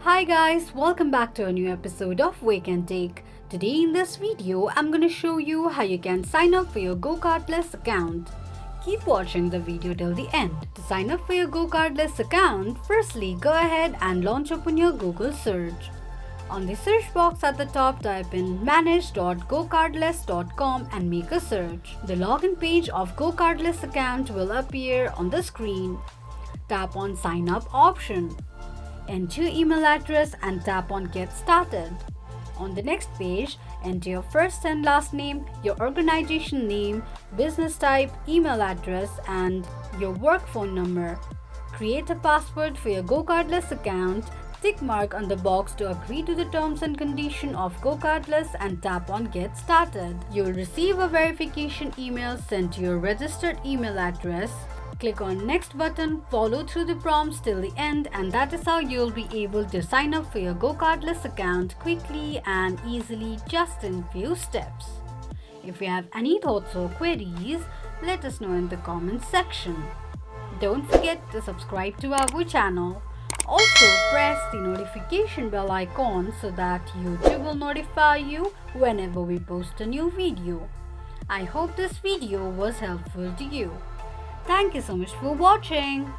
Hi guys, welcome back to a new episode of Wake&Tech. Today in this video, I'm gonna show you how you can sign up for your GoCardless account. Keep watching the video till the end. To sign up for your GoCardless account, firstly go ahead and launch open your Google search. On the search box at the top, type in manage.gocardless.com and make a search. The login page of GoCardless account will appear on the screen. Tap on Sign Up option. Enter your email address and tap on Get Started. On the next page, enter your first and last name, your organization name, business type, email address, and your work phone number. Create a password for your GoCardless account. Tick mark on the box to agree to the terms and conditions of GoCardless and tap on Get Started. You'll receive a verification email sent to your registered email address. Click on Next button, follow through the prompts till the end, and that is how you'll be able to sign up for your GoCardless account quickly and easily just in few steps. If you have any thoughts or queries, let us know in the comments section. Don't forget to subscribe to our channel. Also press the notification bell icon so that YouTube will notify you whenever we post a new video. I hope this video was helpful to you. Thank you so much for watching.